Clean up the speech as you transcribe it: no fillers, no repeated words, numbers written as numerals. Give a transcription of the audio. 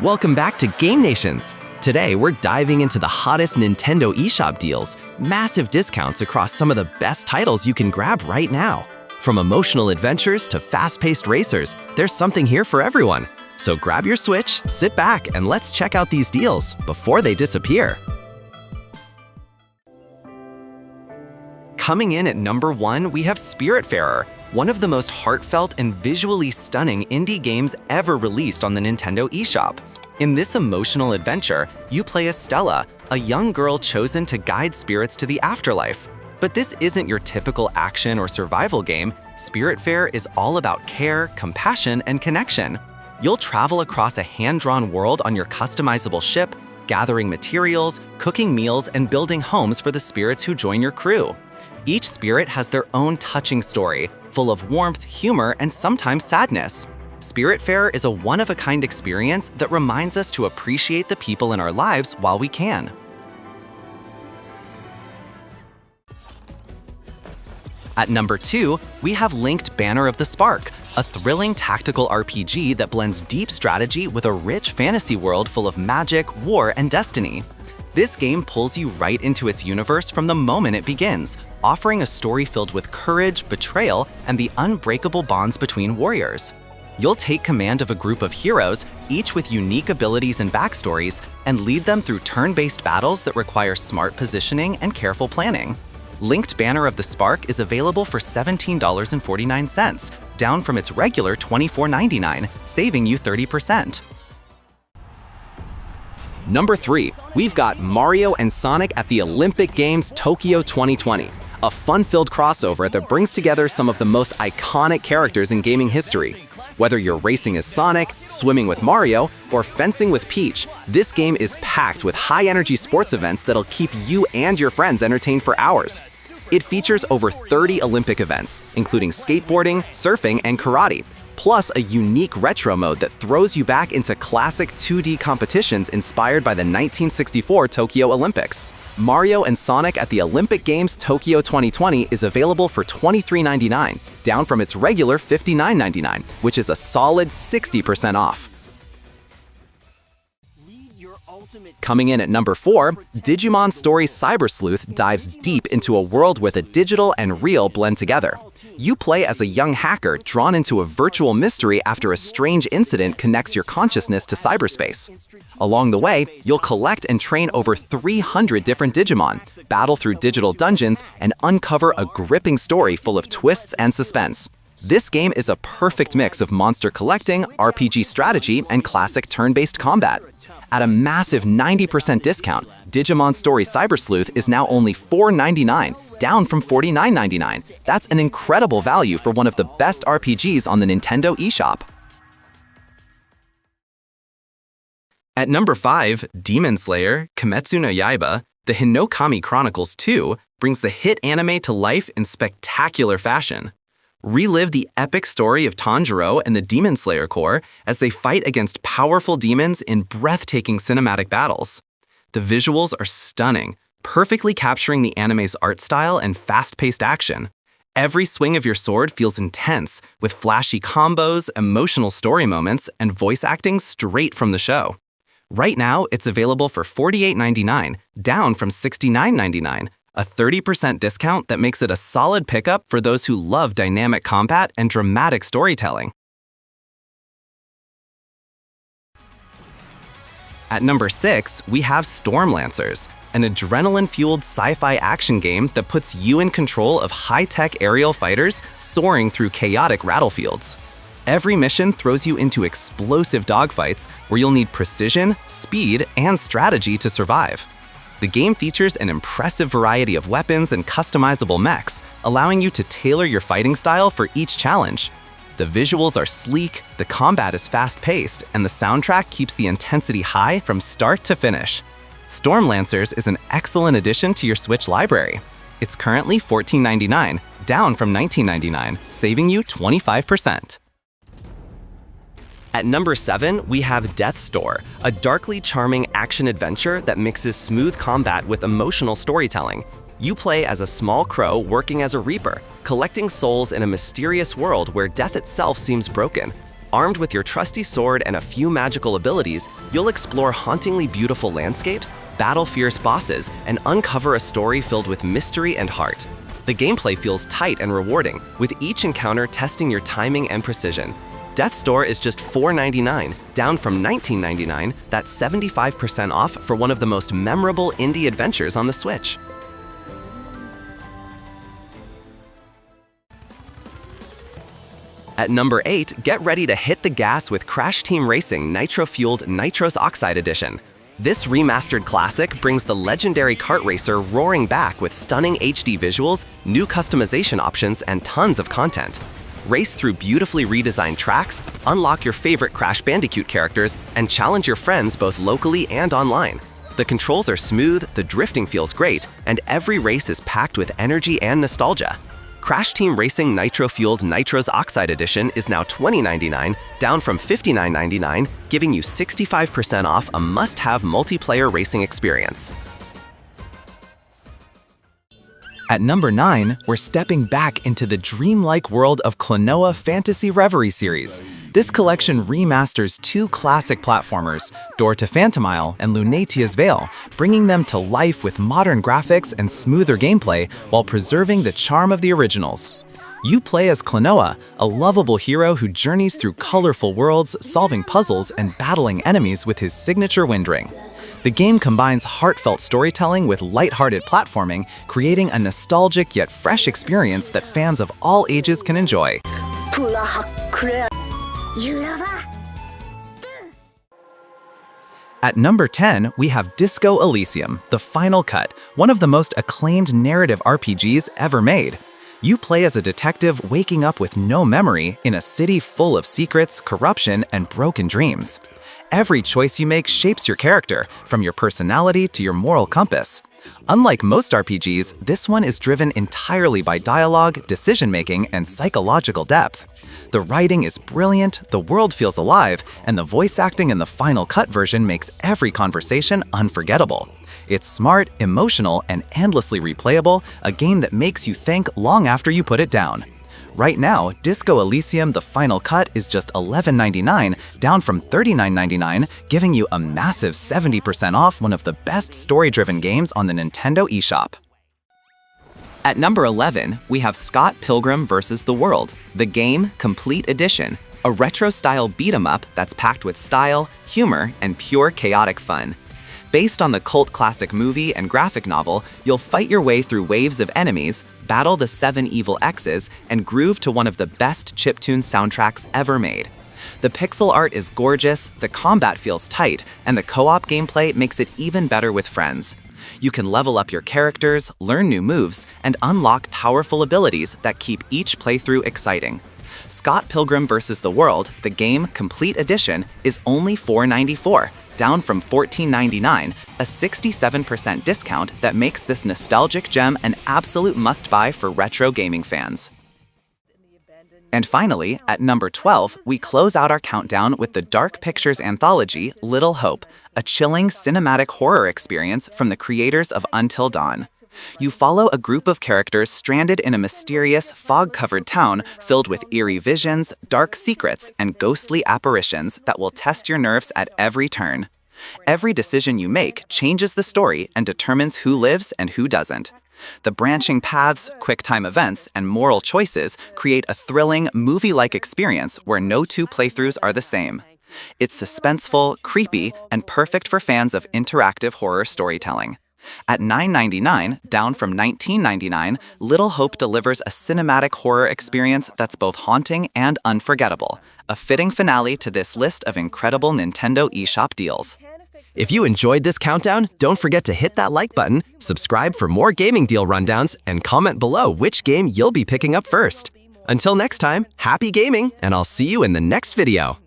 Welcome back to Game Nations! Today, we're diving into the hottest Nintendo eShop deals, massive discounts across some of the best titles you can grab right now. From emotional adventures to fast-paced racers, there's something here for everyone. So grab your Switch, sit back, and let's check out these deals before they disappear. Coming in at number 1, we have Spiritfarer, one of the most heartfelt and visually stunning indie games ever released on the Nintendo eShop. In this emotional adventure, you play as Stella, a young girl chosen to guide spirits to the afterlife. But this isn't your typical action or survival game. Spiritfarer is all about care, compassion, and connection. You'll travel across a hand-drawn world on your customizable ship, gathering materials, cooking meals, and building homes for the spirits who join your crew. Each spirit has their own touching story, full of warmth, humor, and sometimes sadness. Spiritfarer is a one-of-a-kind experience that reminds us to appreciate the people in our lives while we can. At number 2, we have Lynked Banner of the Spark, a thrilling tactical RPG that blends deep strategy with a rich fantasy world full of magic, war, and destiny. This game pulls you right into its universe from the moment it begins, offering a story filled with courage, betrayal, and the unbreakable bonds between warriors. You'll take command of a group of heroes, each with unique abilities and backstories, and lead them through turn-based battles that require smart positioning and careful planning. Lynked Banner of the Spark is available for $17.49, down from its regular $24.99, saving you 30%. Number 3, we've got Mario and Sonic at the Olympic Games Tokyo 2020, a fun-filled crossover that brings together some of the most iconic characters in gaming history. Whether you're racing as Sonic, swimming with Mario, or fencing with Peach, this game is packed with high-energy sports events that'll keep you and your friends entertained for hours. It features over 30 Olympic events, including skateboarding, surfing, and karate, plus a unique retro mode that throws you back into classic 2D competitions inspired by the 1964 Tokyo Olympics. Mario and Sonic at the Olympic Games Tokyo 2020 is available for $23.99, down from its regular $59.99, which is a solid 60% off. Coming in at number 4, Digimon Story Cyber Sleuth dives deep into a world where the digital and real blend together. You play as a young hacker drawn into a virtual mystery after a strange incident connects your consciousness to cyberspace. Along the way, you'll collect and train over 300 different Digimon, battle through digital dungeons, and uncover a gripping story full of twists and suspense. This game is a perfect mix of monster collecting, RPG strategy, and classic turn-based combat. At a massive 90% discount, Digimon Story Cyber Sleuth is now only $4.99, down from $49.99. That's an incredible value for one of the best RPGs on the Nintendo eShop. At number 5, Demon Slayer, Kimetsu no Yaiba, the Hinokami Chronicles 2 brings the hit anime to life in spectacular fashion. Relive the epic story of Tanjiro and the Demon Slayer Corps as they fight against powerful demons in breathtaking cinematic battles. The visuals are stunning, perfectly capturing the anime's art style and fast-paced action. Every swing of your sword feels intense, with flashy combos, emotional story moments, and voice acting straight from the show. Right now, it's available for $48.99, down from $69.99. A 30% discount that makes it a solid pickup for those who love dynamic combat and dramatic storytelling. At number 6, we have Stormlancers, an adrenaline-fueled sci-fi action game that puts you in control of high-tech aerial fighters soaring through chaotic battlefields. Every mission throws you into explosive dogfights where you'll need precision, speed, and strategy to survive. The game features an impressive variety of weapons and customizable mechs, allowing you to tailor your fighting style for each challenge. The visuals are sleek, the combat is fast-paced, and the soundtrack keeps the intensity high from start to finish. Stormlancers is an excellent addition to your Switch library. It's currently $14.99, down from $19.99, saving you 25%. At number 7, we have Death's Door, a darkly charming action-adventure that mixes smooth combat with emotional storytelling. You play as a small crow working as a reaper, collecting souls in a mysterious world where death itself seems broken. Armed with your trusty sword and a few magical abilities, you'll explore hauntingly beautiful landscapes, battle fierce bosses, and uncover a story filled with mystery and heart. The gameplay feels tight and rewarding, with each encounter testing your timing and precision. Death's Door is just $4.99, down from $19.99, that's 75% off for one of the most memorable indie adventures on the Switch. At number 8, get ready to hit the gas with Crash Team Racing Nitro-Fueled Nitros Oxide Edition. This remastered classic brings the legendary kart racer roaring back with stunning HD visuals, new customization options, and tons of content. Race through beautifully redesigned tracks, unlock your favorite Crash Bandicoot characters, and challenge your friends both locally and online. The controls are smooth, the drifting feels great, and every race is packed with energy and nostalgia. Crash Team Racing Nitro-Fueled Nitros Oxide Edition is now $20.99, down from $59.99, giving you 65% off a must-have multiplayer racing experience. At number 9, we're stepping back into the dreamlike world of KLONOA Phantasy Reverie series. This collection remasters two classic platformers, Door to Phantomile and Lunatia's Veil, bringing them to life with modern graphics and smoother gameplay while preserving the charm of the originals. You play as KLONOA, a lovable hero who journeys through colorful worlds, solving puzzles and battling enemies with his signature wind ring. The game combines heartfelt storytelling with lighthearted platforming, creating a nostalgic yet fresh experience that fans of all ages can enjoy. At number 10, we have Disco Elysium, The Final Cut, one of the most acclaimed narrative RPGs ever made. You play as a detective waking up with no memory in a city full of secrets, corruption, and broken dreams. Every choice you make shapes your character, from your personality to your moral compass. Unlike most RPGs, this one is driven entirely by dialogue, decision-making, and psychological depth. The writing is brilliant, the world feels alive, and the voice acting in the Final Cut version makes every conversation unforgettable. It's smart, emotional, and endlessly replayable, a game that makes you think long after you put it down. Right now, Disco Elysium The Final Cut is just $11.99, down from $39.99, giving you a massive 70% off one of the best story-driven games on the Nintendo eShop. At number 11, we have Scott Pilgrim vs. the World, the game Complete Edition, a retro-style beat-em-up that's packed with style, humor, and pure chaotic fun. Based on the cult classic movie and graphic novel, you'll fight your way through waves of enemies, battle the 7 evil X's, and groove to one of the best chiptune soundtracks ever made. The pixel art is gorgeous, the combat feels tight, and the co-op gameplay makes it even better with friends. You can level up your characters, learn new moves, and unlock powerful abilities that keep each playthrough exciting. Scott Pilgrim vs. the World, the game Complete Edition, is only $4.94, down from $14.99, a 67% discount that makes this nostalgic gem an absolute must-buy for retro gaming fans. And finally, at number 12, we close out our countdown with the Dark Pictures anthology, Little Hope, a chilling cinematic horror experience from the creators of Until Dawn. You follow a group of characters stranded in a mysterious, fog-covered town filled with eerie visions, dark secrets, and ghostly apparitions that will test your nerves at every turn. Every decision you make changes the story and determines who lives and who doesn't. The branching paths, quick-time events, and moral choices create a thrilling, movie-like experience where no two playthroughs are the same. It's suspenseful, creepy, and perfect for fans of interactive horror storytelling. At $9.99, down from $19.99, Little Hope delivers a cinematic horror experience that's both haunting and unforgettable, a fitting finale to this list of incredible Nintendo eShop deals. If you enjoyed this countdown, don't forget to hit that like button, subscribe for more gaming deal rundowns, and comment below which game you'll be picking up first. Until next time, happy gaming, and I'll see you in the next video.